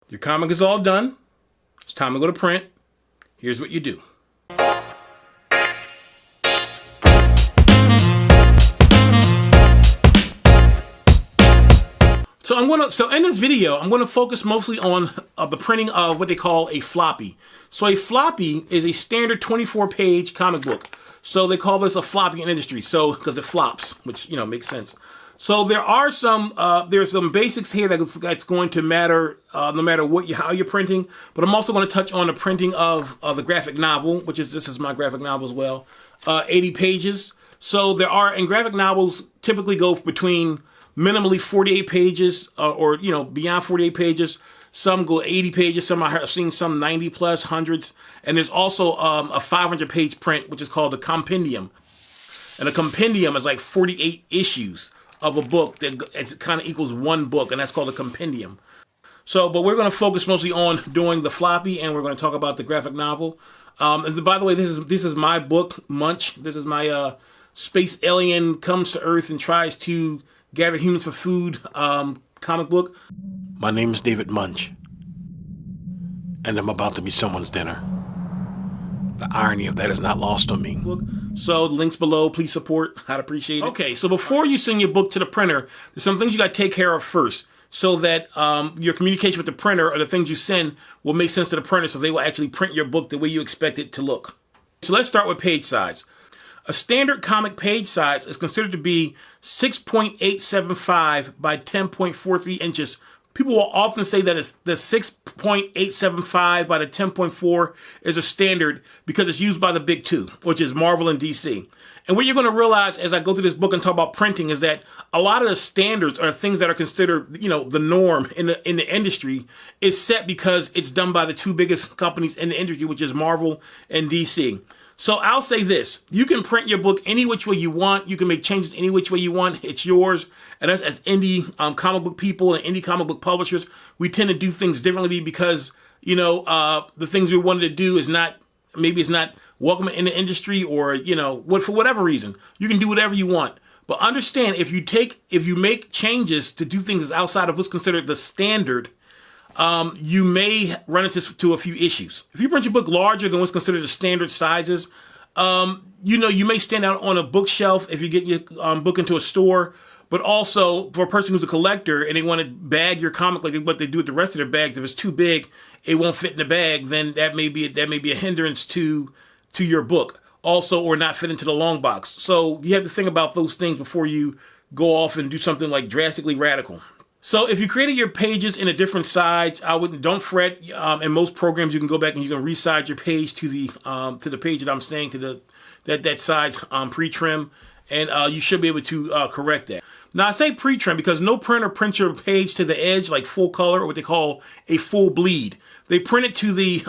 Your comic is all done. It's time to go to print. Here's what you do. So in this video, I'm going to focus mostly on the printing of what they call a floppy. So a floppy is a standard 24-page comic book. So they call this a floppy in industry. So because it flops, which makes sense. So there are there's some basics here that's going to matter no matter how you're printing. But I'm also going to touch on the printing of the graphic novel, this is my graphic novel as well. 80 pages. So and graphic novels typically go between minimally 48 pages or beyond 48 pages. Some go 80 pages. Some I've seen some 90 plus, hundreds. And there's also a 500-page print, which is called a compendium. And a compendium is like 48 issues of a book that kind of equals one book, and that's called a compendium. But we're going to focus mostly on doing the floppy, and we're going to talk about the graphic novel. And by the way, this is my book, MUNCH. This is my space alien comes to Earth and tries to gather humans for food comic book. My name is David Munch, and I'm about to be someone's dinner. The irony of that is not lost on me. So links below, please support. I'd appreciate it. Okay, so before you send your book to the printer, there's some things you got to take care of first so that your communication with the printer or the things you send will make sense to the printer so they will actually print your book the way you expect it to look. So let's start with page size. A standard comic page size is considered to be 6.875 by 10.43 inches. People will often say that it's the 6.875 by the 10.4 is a standard because it's used by the big two, which is Marvel and DC. And what you're going to realize as I go through this book and talk about printing is that a lot of the standards are things that are considered, the norm in the industry is set because it's done by the two biggest companies in the industry, which is Marvel and DC. So I'll say this, you can print your book any which way you want. You can make changes any which way you want. It's yours. And us as indie comic book people and indie comic book publishers, we tend to do things differently because, the things we wanted to do is maybe it's not welcome in the industry or, for whatever reason. You can do whatever you want. But understand, if you make changes to do things outside of what's considered the standard, you may run into a few issues. If you print your book larger than what's considered the standard sizes, you may stand out on a bookshelf if you get your book into a store. But also, for a person who's a collector and they want to bag your comic like what they do with the rest of their bags, if it's too big, it won't fit in the bag. Then that may be a hindrance to your book. Also, or not fit into the long box. So you have to think about those things before you go off and do something like drastically radical. So if you created your pages in a different size, don't fret. In most programs, you can go back and you can resize your page to the page that I'm saying that size pre-trim, and you should be able to correct that. Now I say pre-trim because no printer prints your page to the edge like full color or what they call a full bleed. They print it to the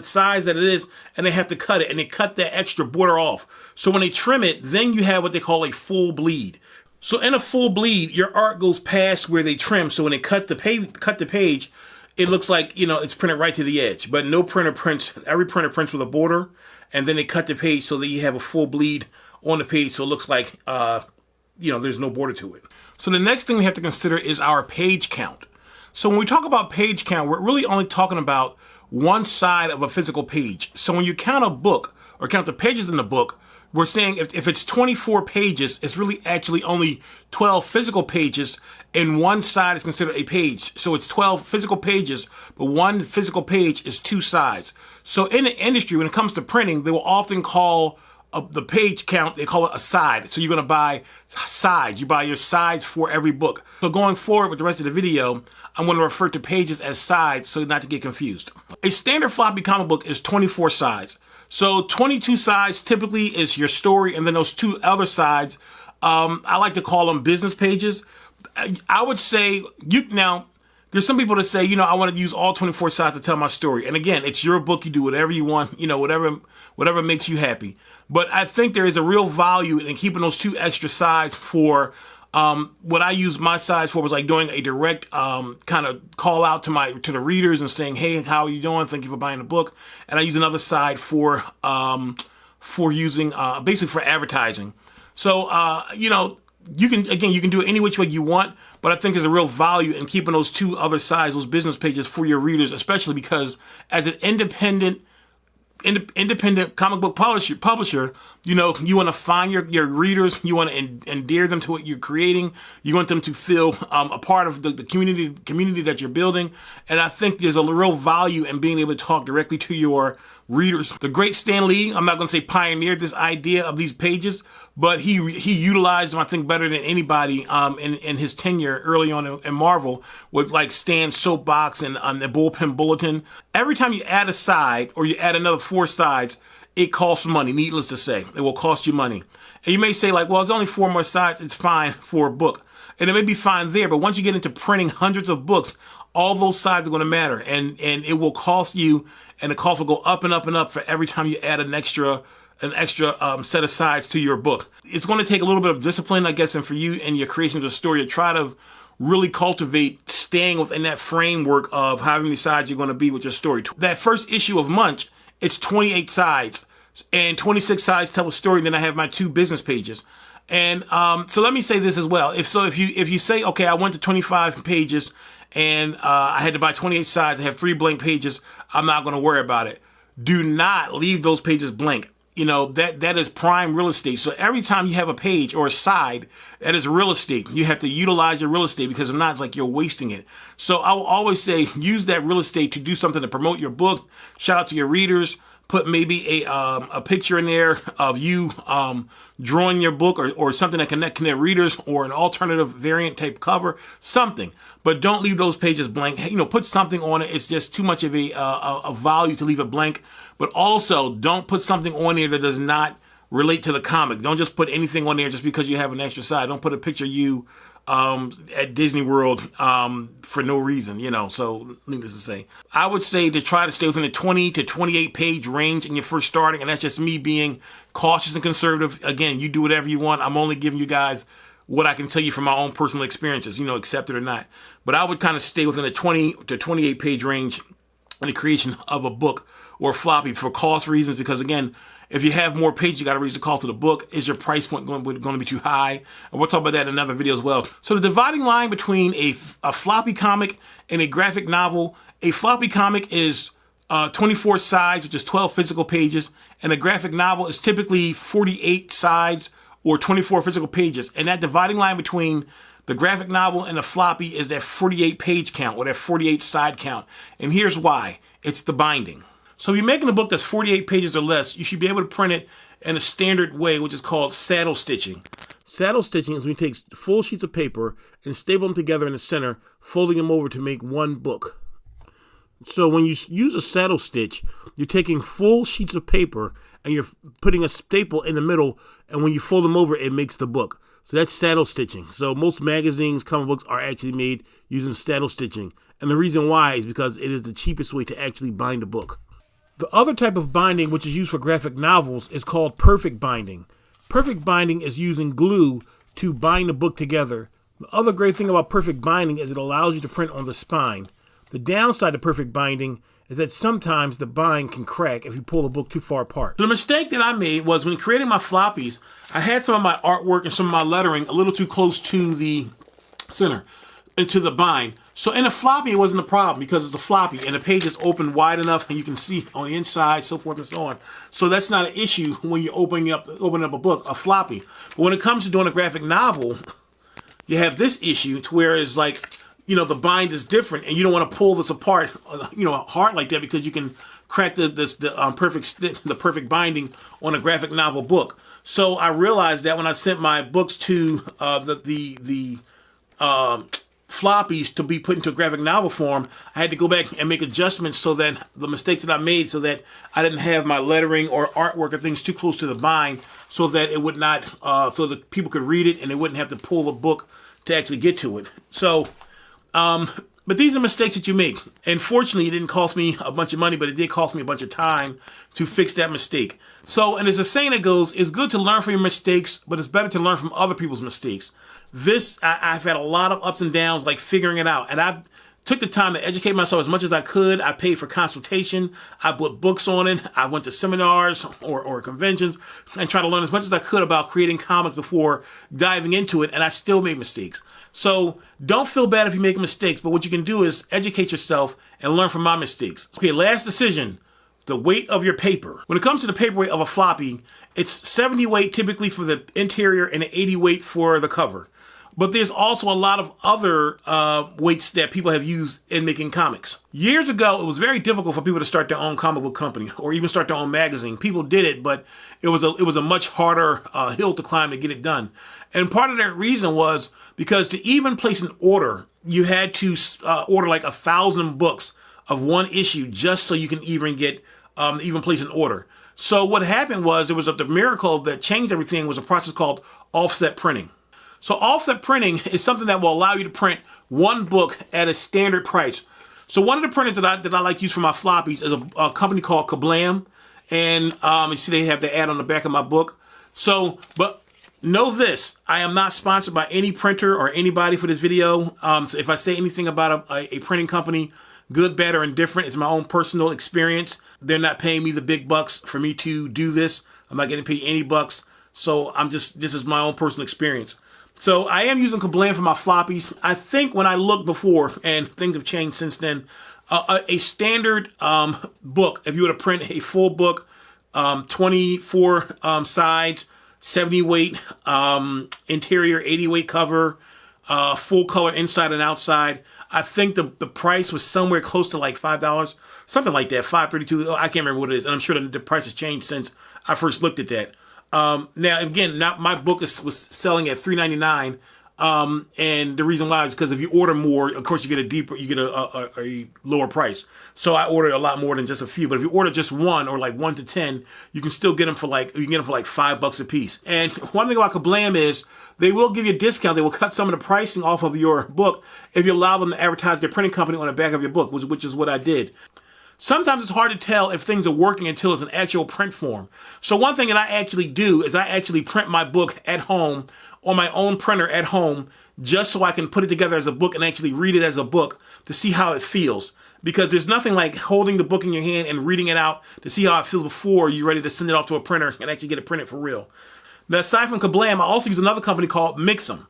size that it is, and they have to cut it, and they cut that extra border off. So when they trim it, then you have what they call a full bleed. So in a full bleed, your art goes past where they trim. So when they cut the page, it looks like, it's printed right to the edge. But every printer prints with a border, and then they cut the page so that you have a full bleed on the page. So it looks like, there's no border to it. So the next thing we have to consider is our page count. So when we talk about page count, we're really only talking about one side of a physical page. So when you count a book or count the pages in the book, we're saying if it's 24 pages, it's really actually only 12 physical pages, and one side is considered a page. So it's 12 physical pages, but one physical page is two sides. So in the industry, when it comes to printing, they will often call the page count, they call it a side. So you're going to buy sides. You buy your sides for every book. So going forward with the rest of the video, I'm going to refer to pages as sides so not to get confused. A standard floppy comic book is 24 sides. So 22 sides typically is your story, and then those two other sides, I like to call them business pages. I would say, there's some people that say, I want to use all 24 sides to tell my story. And again, it's your book. You do whatever you want, whatever makes you happy. But I think there is a real value in keeping those two extra sides for what I use my sides for was like doing a direct kind of call out to the readers and saying, hey, how are you doing? Thank you for buying the book. And I use another side for using basically for advertising. So, you can do it any which way you want, but I think there's a real value in keeping those two other sides, those business pages for your readers, especially because as an independent comic book publisher, you want to find your readers, you want to endear them to what you're creating, you want them to feel a part of the community that you're building, and I think there's a real value in being able to talk directly to your readers. The great Stan Lee, I'm not going to say pioneered this idea of these pages, but he utilized them, I think, better than anybody in his tenure early on in Marvel with like Stan's soapbox and the bullpen bulletin. Every time you add a side or you add another 4 sides, it costs money, needless to say. It will cost you money. And you may say like, well, it's only 4 more sides. It's fine for a book. And it may be fine there, but once you get into printing hundreds of books, all those sides are going to matter, and it will cost you, and the cost will go up and up and up for every time you add an extra set of sides to your book. It's going to take a little bit of discipline, I guess, and for you and your creation of the story to try to really cultivate staying within that framework of how many sides you're going to be with your story. That first issue of MUNCH, it's 28 sides, and 26 sides tell a story. Then I have my 2 business pages. And so let me say this as well. If you say, okay, I went to 25 pages and I had to buy 28 sides, I have 3 blank pages, I'm not going to worry about it. Do not leave those pages blank. That is prime real estate. So every time you have a page or a side, that is real estate. You have to utilize your real estate, because if not, it's like you're wasting it. So I will always say, use that real estate to do something to promote your book. Shout out to your readers. Put maybe a picture in there of you drawing your book, or something that can connect readers, or an alternative variant type cover, something. But don't leave those pages blank. Put something on it. It's just too much of a value to leave it blank. But also, don't put something on there that does not relate to the comic. Don't just put anything on there just because you have an extra side. Don't put a picture of you at Disney World for no reason, so needless to say. I would say to try to stay within a 20 to 28 page range in your first starting, and that's just me being cautious and conservative. Again, you do whatever you want. I'm only giving you guys what I can tell you from my own personal experiences, accept it or not. But I would kind of stay within a 20 to 28 page range in the creation of a book or floppy for cost reasons, because again, if you have more pages, you got to raise the cost of the book. Is your price point going to be too high? And we'll talk about that in another video as well. So the dividing line between a floppy comic and a graphic novel, a floppy comic is 24 sides, which is 12 physical pages, and a graphic novel is typically 48 sides or 24 physical pages. And that dividing line between the graphic novel and the floppy is that 48 page count, or that 48 side count. And here's why. It's the binding. So if you're making a book that's 48 pages or less, you should be able to print it in a standard way, which is called saddle stitching. Saddle stitching is when you take full sheets of paper and staple them together in the center, folding them over to make one book. So when you use a saddle stitch, you're taking full sheets of paper and you're putting a staple in the middle, and when you fold them over, it makes the book. So that's saddle stitching. So most magazines, comic books are actually made using saddle stitching. And the reason why is because it is the cheapest way to actually bind a book. The other type of binding, which is used for graphic novels, is called perfect binding. Perfect binding is using glue to bind the book together. The other great thing about perfect binding is it allows you to print on the spine. The downside of perfect binding is that sometimes the bind can crack if you pull the book too far apart. The mistake that I made was when creating my floppies, I had some of my artwork and some of my lettering a little too close to the center, into the bind. So in a floppy, it wasn't a problem because it's a floppy and the page is open wide enough and you can see on the inside, so forth and so on. So that's not an issue when you're opening up a book, a floppy. But when it comes to doing a graphic novel, you have this issue to where it's like, the bind is different and you don't want to pull this apart, hard like that, because you can crack the perfect binding on a graphic novel book. So I realized that when I sent my books to the floppies to be put into a graphic novel form, I had to go back and make adjustments so that the mistakes that I made, so that I didn't have my lettering or artwork or things too close to the bind, so that it would not, so that people could read it and they wouldn't have to pull the book to actually get to it. So, but these are mistakes that you make. And fortunately, it didn't cost me a bunch of money, but it did cost me a bunch of time to fix that mistake. So, and there's a saying that goes, it's good to learn from your mistakes, but it's better to learn from other people's mistakes. I've had a lot of ups and downs, like figuring it out. And took the time to educate myself as much as I could. I paid for consultation. I bought books on it. I went to seminars or conventions and tried to learn as much as I could about creating comics before diving into it, and I still made mistakes. So don't feel bad if you make mistakes, but what you can do is educate yourself and learn from my mistakes. Okay, last decision, the weight of your paper. When it comes to the paper weight of a floppy, it's 70 weight typically for the interior and 80 weight for the cover. But there's also a lot of other weights that people have used in making comics. Years ago, it was very difficult for people to start their own comic book company or even start their own magazine. People did it, but it was a much harder hill to climb to get it done. And part of that reason was because to even place an order, you had to order like 1,000 books of one issue just so you can even get even place an order. So what happened was the miracle that changed everything was a process called offset printing. So offset printing is something that will allow you to print one book at a standard price. So one of the printers that I like to use for my floppies is a company called Kablam, and you see they have the ad on the back of my book. So, but know this, I am not sponsored by any printer or anybody for this video. So if I say anything about a printing company, good, bad, or indifferent, it's my own personal experience. They're not paying me the big bucks for me to do this. I'm not getting paid any bucks. So this is my own personal experience. So I am using Kablam for my floppies. I think when I looked before, and things have changed since then, a standard book, if you were to print a full book, 24 sides, 70 weight interior, 80 weight cover, full color inside and outside, I think the price was somewhere close to like $5, something like that, $5.32. I can't remember what it is, and I'm sure the price has changed since I first looked at that. Now again, my book was selling at $3.99, and the reason why is because if you order more, of course you get a lower price. So I ordered a lot more than just a few. But if you order just one or like 1 to 10, you can still get them for like $5 a piece. And one thing about Kablam is they will give you a discount. They will cut some of the pricing off of your book if you allow them to advertise their printing company on the back of your book, which is what I did. Sometimes it's hard to tell if things are working until it's an actual print form. So one thing that I actually do is I actually print my book at home on my own printer at home just so I can put it together as a book and actually read it as a book to see how it feels. Because there's nothing like holding the book in your hand and reading it out to see how it feels before you're ready to send it off to a printer and actually get it printed for real. Now, aside from Kablam, I also use another company called Mixam.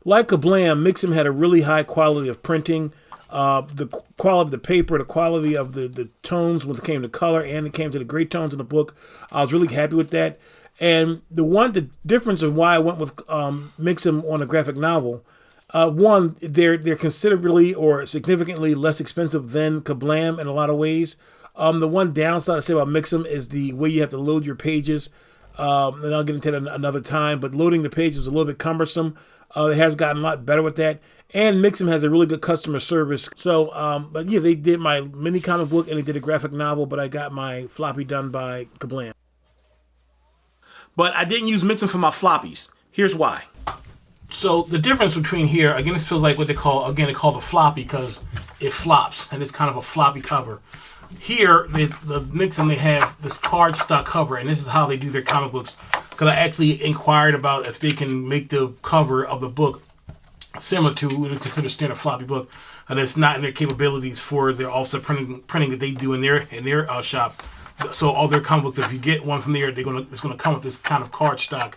Like Kablam, Mixam had a really high quality of printing. The quality of the paper, the quality of the tones when it came to color, and it came to the gray tones in the book. I was really happy with that. And the difference of why I went with Mixam on a graphic novel, one, they're considerably or significantly less expensive than Kablam in a lot of ways. The one downside I say about Mixam is the way you have to load your pages. And I'll get into that another time, but loading the pages is a little bit cumbersome. It has gotten a lot better with that. And Mixam has a really good customer service. So, but yeah, they did my mini comic book and they did a graphic novel, but I got my floppy done by Kablam. But I didn't use Mixam for my floppies. Here's why. So the difference between here, again, this feels like what they call the floppy because it flops and it's kind of a floppy cover. Here, the Mixam, they have this cardstock cover, and this is how they do their comic books. Because I actually inquired about if they can make the cover of the book similar to what we consider standard floppy book, and it's not in their capabilities for their offset printing that they do in their shop. So all their comic books, if you get one from there, it's gonna come with this kind of cardstock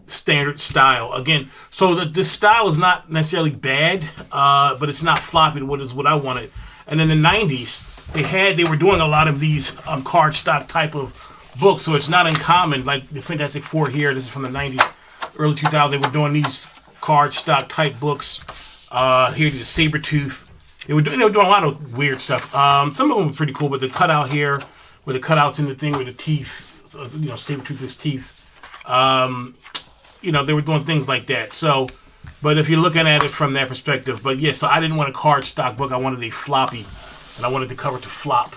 standard style. Again, so this style is not necessarily bad, but it's not floppy. What is what I wanted. And in the 90s, they were doing a lot of these cardstock type of books, so it's not uncommon. Like the Fantastic Four here, this is from the 90s, early 2000s. They were doing these cardstock type books. Here, the Sabretooth. They were doing a lot of weird stuff. Some of them were pretty cool, but the cutout here, with the cutouts in the thing with the teeth, Sabretooth's teeth. They were doing things like that. So, but if you're looking at it from that perspective, but yeah, so I didn't want a cardstock book. I wanted a floppy, and I wanted the cover to flop.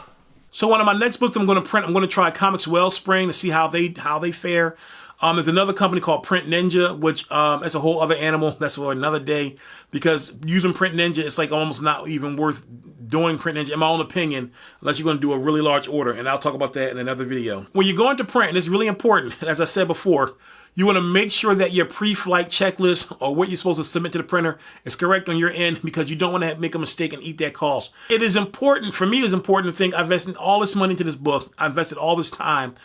So one of my next books I'm going to print, I'm going to try Comics Wellspring to see how they fare. There's another company called Print Ninja, which that's a whole other animal. That's for another day, because using Print Ninja, it's like almost not even worth doing print engine, in my own opinion, unless you're going to do a really large order. And I'll talk about that in another video. When you're going to print, and it's really important, as I said before, you want to make sure that your pre-flight checklist or what you're supposed to submit to the printer is correct on your end, because you don't want to make a mistake and eat that cost. It is important, for me it is important to think, I've invested all this money into this book, I invested all this time.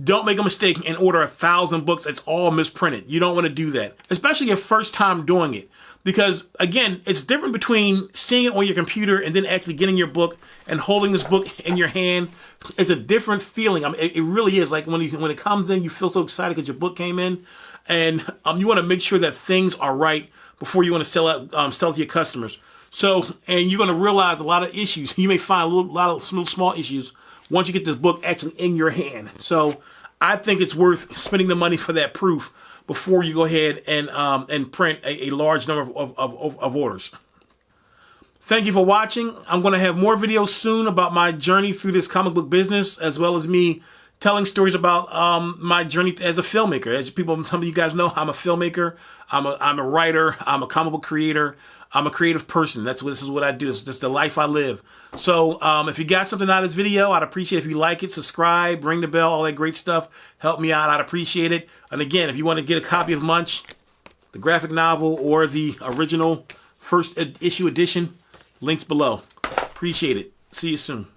Don't make a mistake and order 1,000 books that's all misprinted. You don't want to do that, especially your first time doing it. Because, again, it's different between seeing it on your computer and then actually getting your book and holding this book in your hand. It's a different feeling. I mean, it really is. Like when it comes in, you feel so excited because your book came in. And you want to make sure that things are right before you want to sell to your customers. So, and you're going to realize a lot of issues. You may find a lot of small issues once you get this book actually in your hand. So I think it's worth spending the money for that proof before you go ahead and print a large number of orders. Thank you for watching. I'm going to have more videos soon about my journey through this comic book business, as well as me telling stories about my journey as a filmmaker. As some of you guys know, I'm a filmmaker. I'm a writer. I'm a comic book creator. I'm a creative person. This is what I do. It's just the life I live. So if you got something out of this video, I'd appreciate if you like it, subscribe, ring the bell, all that great stuff. Help me out. I'd appreciate it. And again, if you want to get a copy of MUNCH, the graphic novel, or the original first issue edition, links below. Appreciate it. See you soon.